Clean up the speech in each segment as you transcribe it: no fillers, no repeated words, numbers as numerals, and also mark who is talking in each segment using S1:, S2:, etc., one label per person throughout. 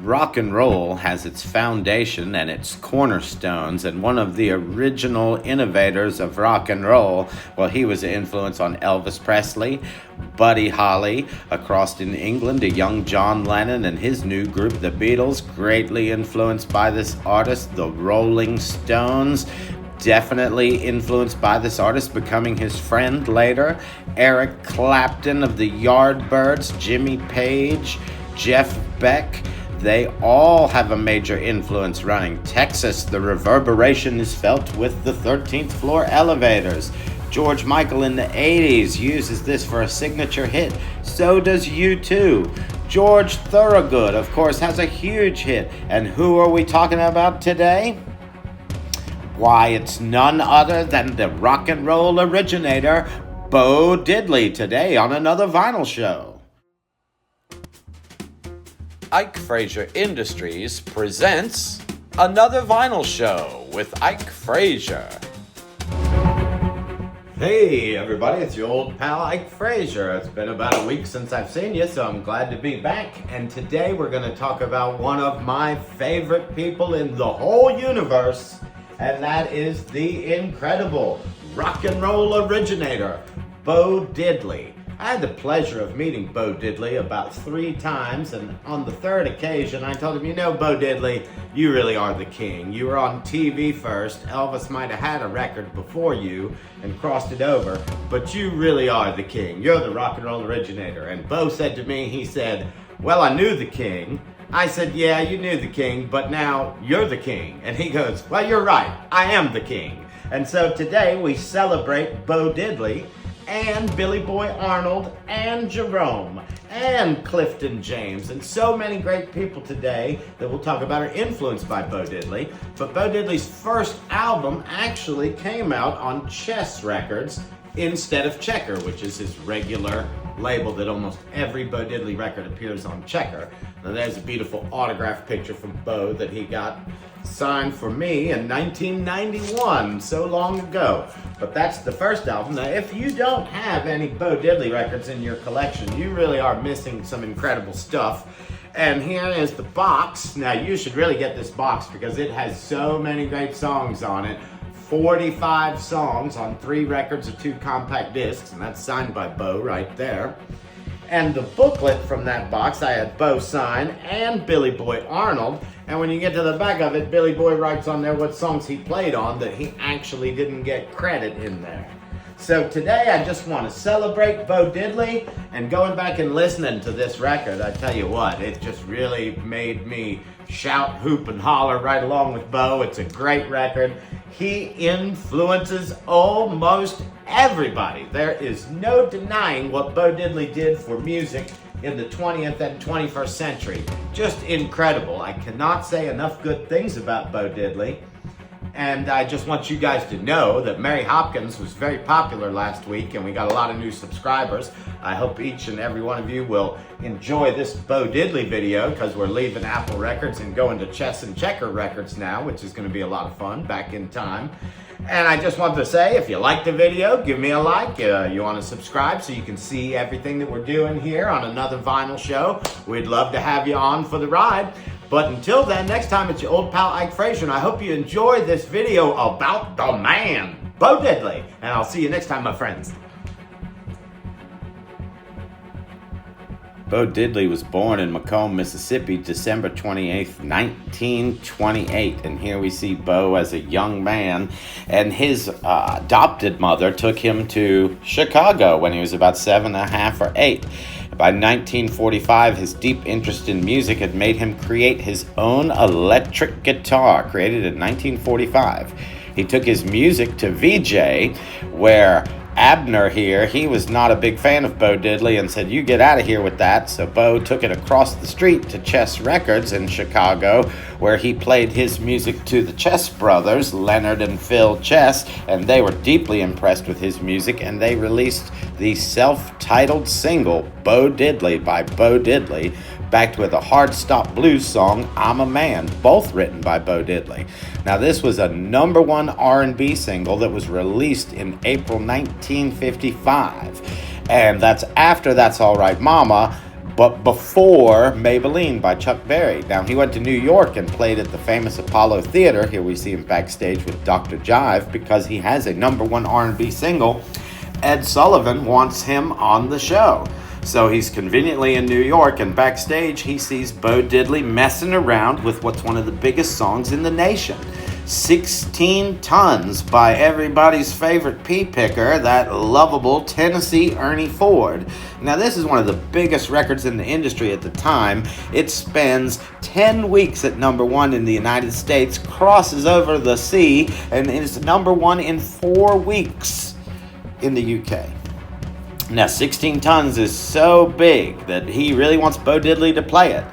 S1: rock and roll has its foundation and its cornerstones, and one of the original innovators of rock and roll, well, he was an influence on Elvis Presley, Buddy Holly, across in England, a young John Lennon and his new group, the Beatles, greatly influenced by this artist, the Rolling Stones, definitely influenced by this artist, becoming his friend later, Eric Clapton of the Yardbirds, Jimmy Page, Jeff Beck. They all have a major influence running. Texas, the reverberation is felt with the 13th floor elevators. George Michael in the 80s uses this for a signature hit. So does U2. George Thorogood, of course, has a huge hit. And who are we talking about today? Why, it's none other than the rock and roll originator, Bo Diddley, today on another vinyl show. Ike Frazier Industries presents another vinyl show with Ike Frazier. Hey everybody, it's your old pal Ike Frazier. It's been about a week since I've seen you, so I'm glad to be back. And today we're going to talk about one of my favorite people in the whole universe, and that is the incredible rock and roll originator, Bo Diddley. I had the pleasure of meeting Bo Diddley about 3 times, and on the 3rd occasion I told him, you know, Bo Diddley, you really are the king. You were on TV first. Elvis might have had a record before you and crossed it over, but you really are the king. You're the rock and roll originator. And Bo said to me, he said, well, I knew the king. I said, yeah, you knew the king, but now you're the king. And he goes, well, you're right, I am the king. And so today we celebrate Bo Diddley and Billy Boy Arnold and Jerome and Clifton James and so many great people today that we'll talk about are influenced by Bo Diddley. But Bo Diddley's first album actually came out on Chess Records instead of Checker, which is his regular label that almost every Bo Diddley record appears on Checker. Now there's a beautiful autograph picture from Bo that he got signed for me in 1991, so long ago. But that's the first album. Now if you don't have any Bo Diddley records in your collection, you really are missing some incredible stuff. And here is the box. Now you should really get this box because it has so many great songs on it. 45 songs on 3 records and 2 compact discs, and that's signed by Bo right there. And the booklet from that box, I had Bo sign and Billy Boy Arnold. And when you get to the back of it, Billy Boy writes on there what songs he played on that he actually didn't get credit in there. So today I just want to celebrate Bo Diddley, and going back and listening to this record, I tell you what, it just really made me shout, hoop, and holler right along with Bo. It's a great record. He influences almost everybody. There is no denying what Bo Diddley did for music in the 20th and 21st century. Just incredible. I cannot say enough good things about Bo Diddley. And I just want you guys to know that Mary Hopkins was very popular last week and we got a lot of new subscribers. I hope each and every one of you will enjoy this Bo Diddley video because we're leaving Apple Records and going to Chess and Checker Records now, which is going to be a lot of fun back in time. And I just want to say, if you like the video, give me a like. You want to subscribe so you can see everything that we're doing here on another vinyl show. We'd love to have you on for the ride. But until then, next time, it's your old pal Ike Frazier, and I hope you enjoy this video about the man, Bo Diddley. And I'll see you next time, my friends. Bo Diddley was born in Macomb, Mississippi, December 28th, 1928. And here we see Bo as a young man. And his adopted mother took him to Chicago when he was about 7.5 or 8. By 1945, his deep interest in music had made him create his own electric guitar, created in 1945. He took his music to VJ, where Abner here, he was not a big fan of Bo Diddley and said, you get out of here with that. So Bo took it across the street to Chess Records in Chicago, where he played his music to the Chess brothers, Leonard and Phil Chess, and they were deeply impressed with his music, and they released the self-titled single, Bo Diddley by Bo Diddley, backed with a hard stop blues song, I'm a Man, both written by Bo Diddley. Now this was a number 1 R&B single that was released in April 1955. And that's after That's All Right Mama, but before Maybelline by Chuck Berry. Now, he went to New York and played at the famous Apollo Theater. Here we see him backstage with Dr. Jive because he has a #1 R&B single. Ed Sullivan wants him on the show. So he's conveniently in New York, and backstage he sees Bo Diddley messing around with what's one of the biggest songs in the nation. 16 Tons by everybody's favorite pea picker, that lovable Tennessee Ernie Ford. Now, this is one of the biggest records in the industry at the time. It spends 10 weeks at #1 in the United States, crosses over the sea, and is #1 in 4 weeks in the UK. Now, 16 Tons is so big that he really wants Bo Diddley to play it.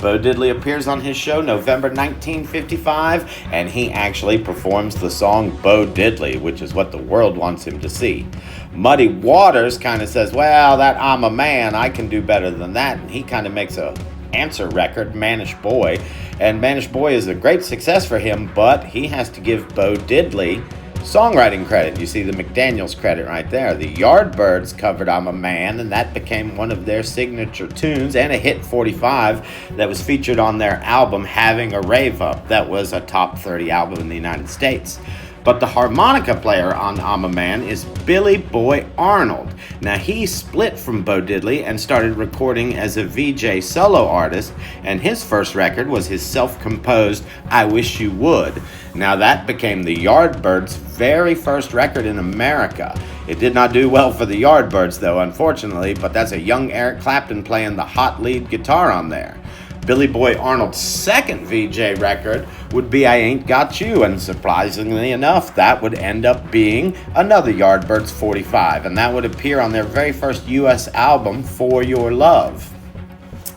S1: Bo Diddley appears on his show November 1955, and he actually performs the song Bo Diddley, which is what the world wants him to see. Muddy Waters kind of says, well, that I'm a Man, I can do better than that, and he kind of makes a answer record, Mannish Boy, and Mannish Boy is a great success for him, but he has to give Bo Diddley songwriting credit. You see the McDaniels credit right there. The Yardbirds covered I'm a Man, and that became one of their signature tunes and a hit 45 that was featured on their album Having a Rave Up. That was a top 30 album in the United States. But the harmonica player on I'm a Man is Billy Boy Arnold. Now, he split from Bo Diddley and started recording as a VJ solo artist, and his first record was his self-composed I Wish You Would. Now, that became the Yardbirds' very first record in America. It did not do well for the Yardbirds, though, unfortunately, but that's a young Eric Clapton playing the hot lead guitar on there. Billy Boy Arnold's second VJ record would be I Ain't Got You, and surprisingly enough, that would end up being another Yardbirds 45, and that would appear on their very first U.S. album, For Your Love.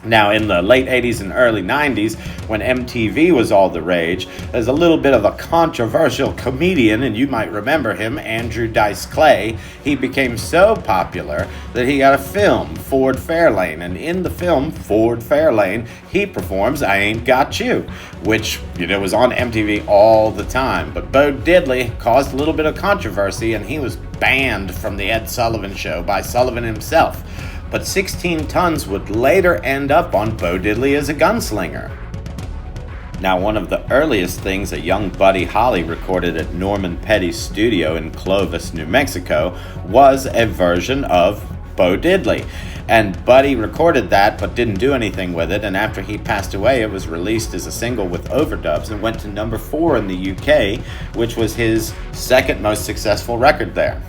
S1: Now, in the late 80s and early 90s, when MTV was all the rage, there's a little bit of a controversial comedian, and you might remember him, Andrew Dice Clay. He became so popular that he got a film, Ford Fairlane, and in the film, Ford Fairlane, he performs I Ain't Got You, which, was on MTV all the time. But Bo Diddley caused a little bit of controversy, and he was banned from the Ed Sullivan Show by Sullivan himself. But 16 Tons would later end up on Bo Diddley as a gunslinger. Now, one of the earliest things that young Buddy Holly recorded at Norman Petty's studio in Clovis, New Mexico, was a version of Bo Diddley. And Buddy recorded that but didn't do anything with it, and after he passed away, it was released as a single with overdubs and went to #4 in the UK, which was his second most successful record there.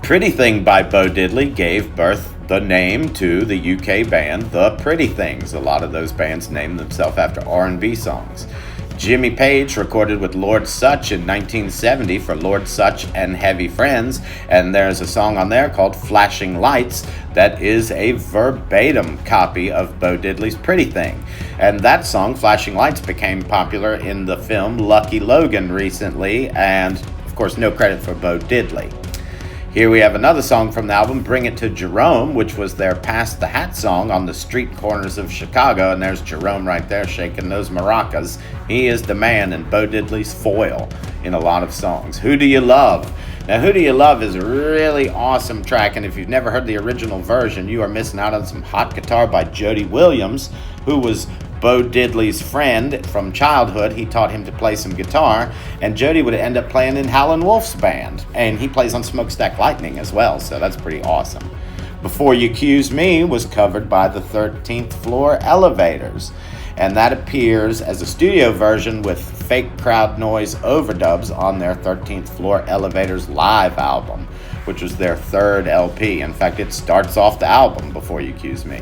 S1: Pretty Thing by Bo Diddley gave birth the name to the UK band The Pretty Things. A lot of those bands named themselves after R&B songs. Jimmy Page recorded with Lord Sutch in 1970 for Lord Sutch and Heavy Friends, and there's a song on there called Flashing Lights that is a verbatim copy of Bo Diddley's Pretty Thing. And that song, Flashing Lights, became popular in the film Lucky Logan recently, and of course no credit for Bo Diddley. Here we have another song from the album, Bring It to Jerome, which was their Pass the Hat song on the street corners of Chicago. And there's Jerome right there shaking those maracas. He is the man and Bo Diddley's foil in a lot of songs. Who Do You Love? Now, Who Do You Love is a really awesome track. And if you've never heard the original version, you are missing out on some hot guitar by Jody Williams, who was Bo Diddley's friend from childhood. He taught him to play some guitar, and Jody would end up playing in Howlin' Wolf's band, and he plays on Smokestack Lightning as well, so that's pretty awesome. Before You Accuse Me was covered by the 13th Floor Elevators, and that appears as a studio version with fake crowd noise overdubs on their 13th Floor Elevators live album, which was their third LP. In fact, it starts off the album, Before You Accuse Me.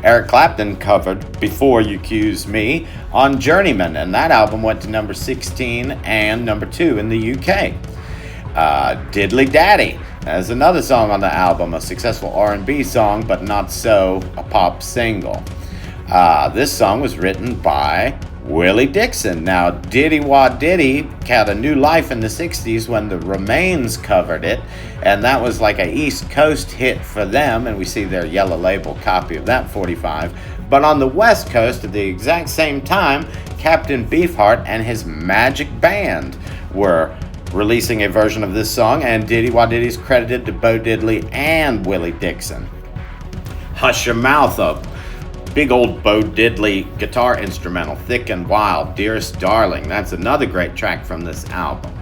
S1: Eric Clapton covered Before You Accuse Me on Journeyman, and that album went to number 16 and number 2 in the UK. Diddley Daddy, as another song on the album, a successful R&B song, but not so a pop single. This song was written by Willie Dixon. Now, Diddy Wah Diddy had a new life in the 60s when the Remains covered it, and that was like a East Coast hit for them, and we see their Yellow Label copy of that 45. But on the West Coast at the exact same time, Captain Beefheart and his Magic Band were releasing a version of this song, and Diddy Wah Diddy's credited to Bo Diddley and Willie Dixon. Hush Your Mouth Up. Big old Bo Diddley guitar instrumental, Thick and Wild, Dearest Darling. That's another great track from this album.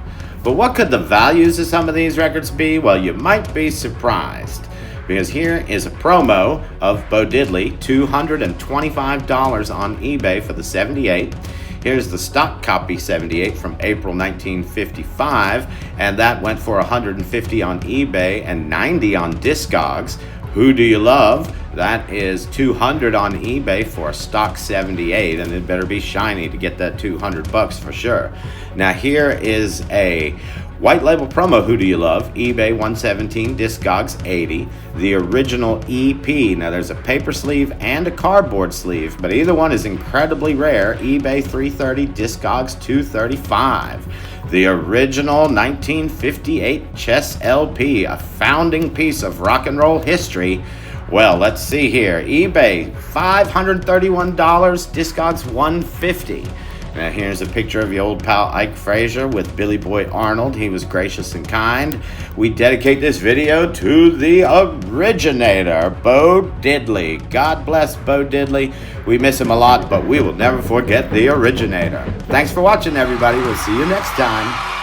S1: But what could the values of some of these records be? Well, you might be surprised, because here is a promo of Bo Diddley, $225 on eBay for the 78. Here's the stock copy 78 from April 1955, and that went for $150 on eBay and $90 on Discogs. Who Do You Love? That is $200 on eBay for a stock 78, and it better be shiny to get that $200 for sure. Now here is a white label promo, Who Do You Love? eBay 117, Discogs 80. The original EP. Now there's a paper sleeve and a cardboard sleeve, but either one is incredibly rare. eBay 330, Discogs 235. The original 1958 Chess LP, a founding piece of rock and roll history. Well, let's see here. eBay $531, Discogs $150. Now here's a picture of your old pal Ike Frazier with Billy Boy Arnold. He was gracious and kind. We dedicate this video to the originator, Bo Diddley. God bless Bo Diddley. We miss him a lot, but we will never forget the originator. Thanks for watching, everybody. We'll see you next time.